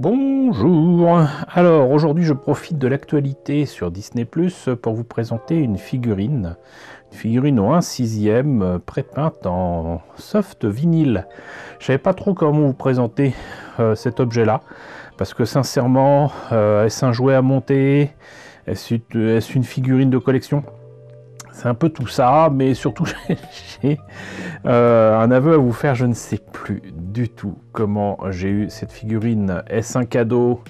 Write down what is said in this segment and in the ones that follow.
Bonjour. Alors aujourd'hui je profite de l'actualité sur Disney+ pour vous présenter une figurine au 1/6 prépeinte en soft vinyle. Je savais pas trop comment vous présenter cet objet là parce que sincèrement est-ce un jouet à monter, est-ce une figurine de collection? C'est un peu tout ça, mais surtout j'ai un aveu à vous faire, je ne sais plus du tout comment j'ai eu cette figurine. Est-ce un cadeau?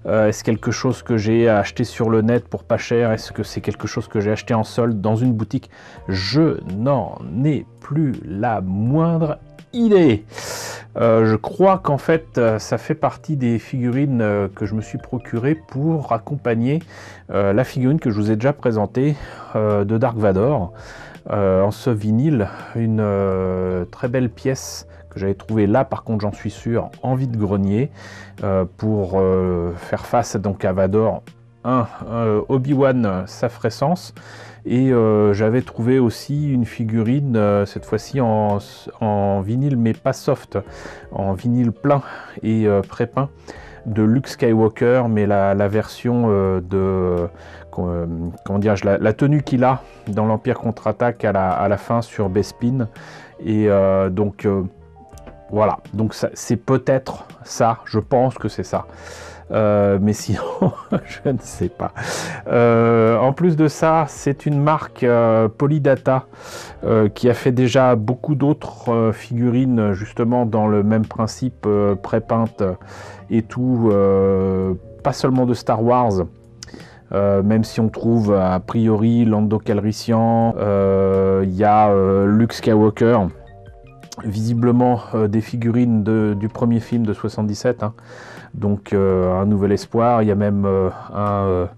Est-ce quelque chose que j'ai acheté sur le net pour pas cher? Est-ce que c'est quelque chose que j'ai acheté en solde dans une boutique? Je n'en ai plus la moindre idée. Je crois qu'en fait ça fait partie des figurines que je me suis procuré pour accompagner la figurine que je vous ai déjà présentée de Dark Vador en ce vinyle, une très belle pièce que j'avais trouvée là, par contre j'en suis sûr en vide-grenier pour faire face donc à Vador 1, Obi-Wan sa fréquence. Et j'avais trouvé aussi une figurine, cette fois-ci en vinyle, mais pas soft, en vinyle plein et prépeint, de Luke Skywalker, mais la version comment dirais-je, la tenue qu'il a dans l'Empire contre-attaque à la fin sur Bespin. Et donc voilà, donc c'est peut-être ça, je pense que c'est ça. Mais sinon, je ne sais pas. En plus de ça, c'est une marque Polydata qui a fait déjà beaucoup d'autres figurines justement dans le même principe, prépeinte et tout, pas seulement de Star Wars. Même si on trouve a priori Lando Calrissian, il y a Luke Skywalker, visiblement des figurines du premier film de 77, hein. Donc un nouvel espoir. Il y a même un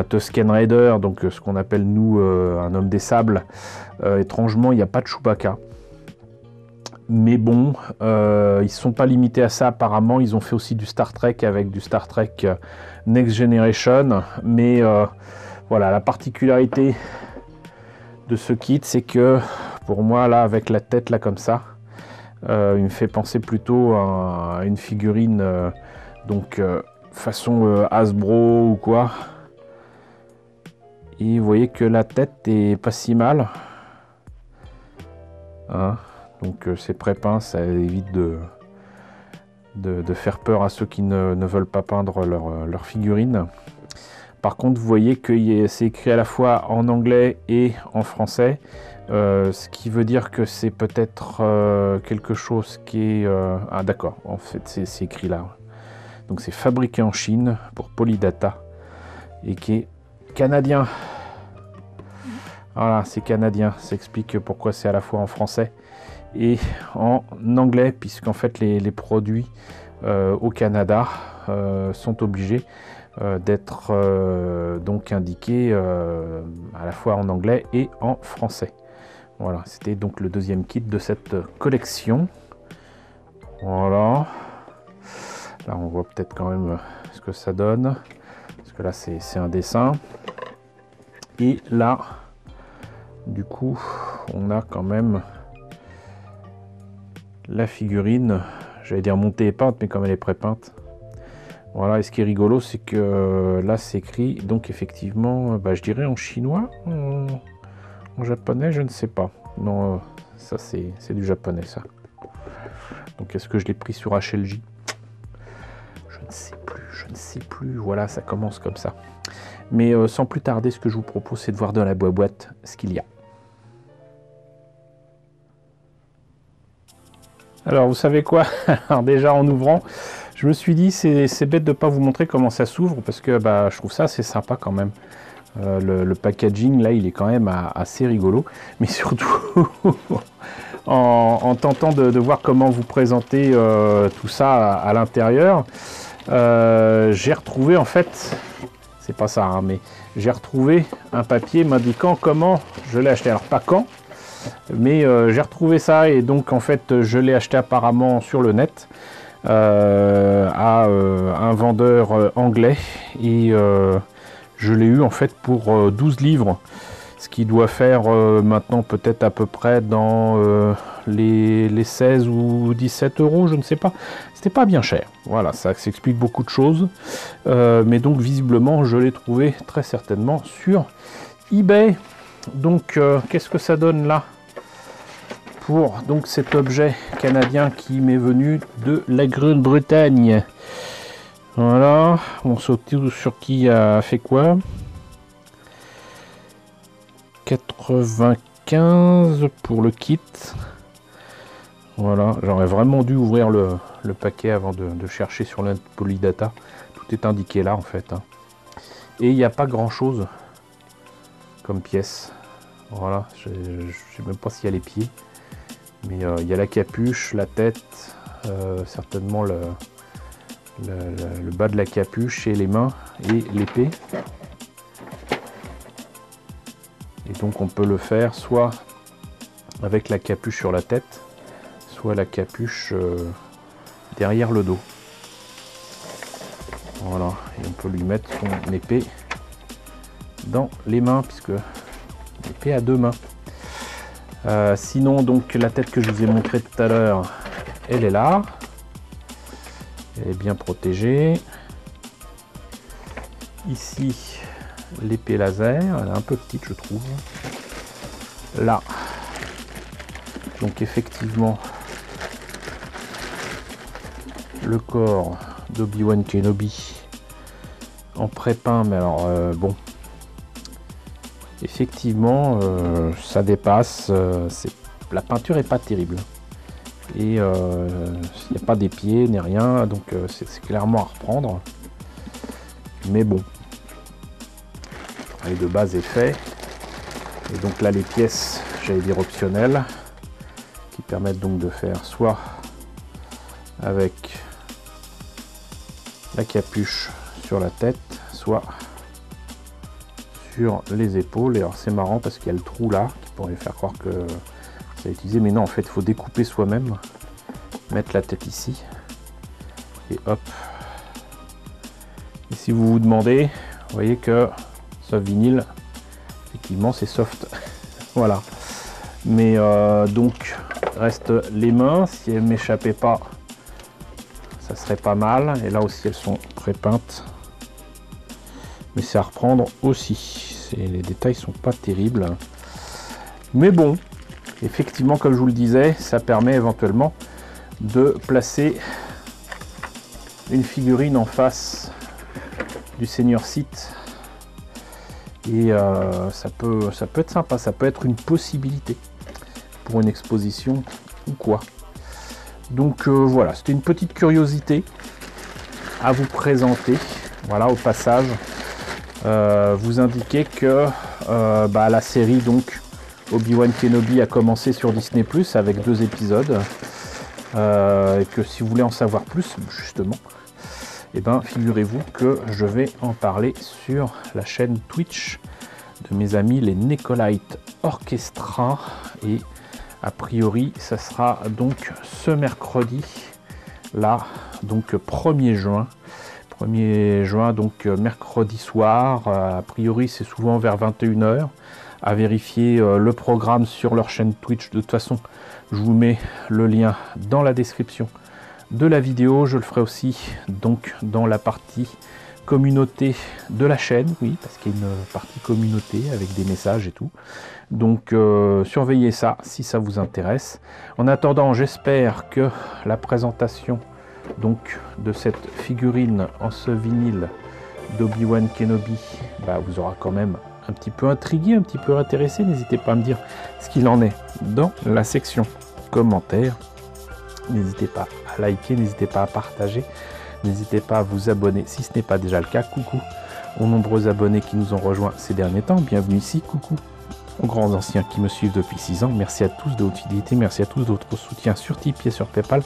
Tusken Raider, donc ce qu'on appelle nous un homme des sables. Étrangement, il n'y a pas de Chewbacca. Mais bon, ils ne sont pas limités à ça apparemment. Ils ont fait aussi du Star Trek avec du Star Trek Next Generation. Mais voilà, la particularité de ce kit, c'est que pour moi, là, avec la tête là comme ça, il me fait penser plutôt à une figurine donc façon Hasbro ou quoi. Et vous voyez que la tête est pas si mal, hein. Donc c'est prépeint, ça évite de faire peur à ceux qui ne veulent pas peindre leur figurine. Par contre, vous voyez que c'est écrit à la fois en anglais et en français, ce qui veut dire que c'est peut-être quelque chose qui est... Ah d'accord, en fait c'est écrit là. Donc c'est fabriqué en Chine pour Polydata et qui est canadien. Voilà, c'est canadien, ça explique pourquoi c'est à la fois en français et en anglais, puisqu'en fait les produits au Canada sont obligés d'être donc indiqués à la fois en anglais et en français. Voilà, c'était donc le deuxième kit de cette collection. Voilà. Là, on voit peut-être quand même ce que ça donne, parce que là, c'est un dessin. Et là, du coup, on a quand même la figurine, j'allais dire montée et peinte, mais comme elle est prépeinte. Voilà, et ce qui est rigolo, c'est que là, c'est écrit, donc effectivement, bah, je dirais en chinois, en japonais, je ne sais pas. Non, ça, c'est du japonais, ça. Donc, est-ce que je l'ai pris sur HLJ? Je ne sais plus, voilà, ça commence comme ça. Mais sans plus tarder, ce que je vous propose, c'est de voir dans la boîte ce qu'il y a. Alors, vous savez quoi? Alors déjà, en ouvrant, je me suis dit, c'est bête de ne pas vous montrer comment ça s'ouvre, parce que bah, je trouve ça assez sympa quand même. Le packaging, là, il est quand même assez rigolo. Mais surtout, en tentant de voir comment vous présenter tout ça à l'intérieur, j'ai retrouvé, en fait, c'est pas ça, hein, mais j'ai retrouvé un papier m'indiquant comment je l'ai acheté. Alors, pas quand, mais j'ai retrouvé ça, et donc, en fait, je l'ai acheté apparemment sur le net à un vendeur anglais, et je l'ai eu, en fait, pour 12 livres. Ce qui doit faire maintenant peut-être à peu près dans les 16 ou 17 euros, je ne sais pas. C'était pas bien cher. Voilà, ça s'explique beaucoup de choses. Mais donc visiblement, je l'ai trouvé très certainement sur eBay. Donc qu'est-ce que ça donne là pour donc cet objet canadien qui m'est venu de la Grande-Bretagne? Voilà, on saute sur qui a fait quoi? 95 pour le kit. Voilà, j'aurais vraiment dû ouvrir le paquet avant de chercher sur l'Polidata. Tout est indiqué là en fait. Hein. Et il n'y a pas grand chose comme pièce. Voilà, je ne sais même pas s'il y a les pieds. Mais il y a la capuche, la tête, certainement le bas de la capuche et les mains et l'épée. Et donc on peut le faire soit avec la capuche sur la tête, soit la capuche derrière le dos. Voilà, et on peut lui mettre son épée dans les mains, puisque l'épée a deux mains. Sinon, donc la tête que je vous ai montré tout à l'heure, elle est là. Elle est bien protégée. Ici, l'épée laser, elle est un peu petite, je trouve. Là, donc effectivement, le corps d'Obi-Wan Kenobi en pré-peint, mais alors bon, effectivement, ça dépasse. La peinture est pas terrible. Et il n'y a pas des pieds ni rien, donc c'est clairement à reprendre. Mais bon, le travail de base est fait. Et donc là, les pièces, j'allais dire optionnelles, qui permettent donc de faire soit avec la capuche sur la tête, soit sur les épaules. Et alors c'est marrant parce qu'il y a le trou là qui pourrait faire croire que ça a utilisé, mais non, en fait il faut découper soi-même, mettre la tête ici et hop. Et si vous vous demandez, vous voyez que ce vinyle, effectivement c'est soft. Voilà, mais donc reste les mains. Si elles m'échappaient pas, ça serait pas mal. Et là aussi elles sont pré-peintes, mais c'est à reprendre aussi. Les détails sont pas terribles, mais bon, effectivement, comme je vous le disais, ça permet éventuellement de placer une figurine en face du Seigneur Sith. Et ça peut être sympa, ça peut être une possibilité pour une exposition ou quoi. Donc voilà, c'était une petite curiosité à vous présenter. Voilà, au passage, vous indiquer que la série donc Obi-Wan Kenobi a commencé sur Disney+ avec 2 épisodes. Et que si vous voulez en savoir plus, justement, et ben figurez-vous que je vais en parler sur la chaîne Twitch de mes amis les Necolite Orchestra. Et a priori, ça sera donc ce mercredi, là, donc 1er juin. 1er juin, donc mercredi soir. A priori, c'est souvent vers 21 h. À vérifier le programme sur leur chaîne Twitch. De toute façon, je vous mets le lien dans la description de la vidéo. Je le ferai aussi donc dans la partie communauté de la chaîne, oui, parce qu'il y a une partie communauté avec des messages et tout. Donc surveillez ça si ça vous intéresse. En attendant, j'espère que la présentation donc de cette figurine en ce vinyle d'Obi-Wan Kenobi vous aura quand même un petit peu intrigué, un petit peu intéressé. N'hésitez pas à me dire ce qu'il en est dans la section commentaires. N'hésitez pas à liker, n'hésitez pas à partager, n'hésitez pas à vous abonner si ce n'est pas déjà le cas. Coucou aux nombreux abonnés qui nous ont rejoints ces derniers temps, bienvenue ici. Coucou aux grands anciens qui me suivent depuis 6 ans, merci à tous de votre fidélité, merci à tous de votre soutien sur Tipeee et sur Paypal.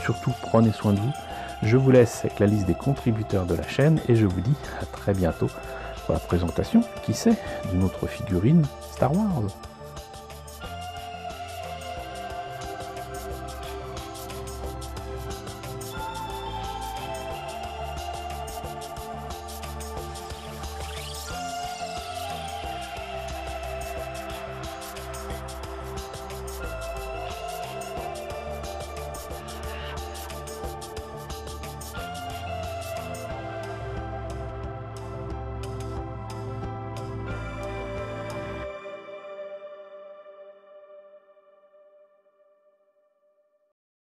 Surtout prenez soin de vous. Je vous laisse avec la liste des contributeurs de la chaîne et je vous dis à très bientôt pour la présentation, qui sait, d'une autre figurine Star Wars.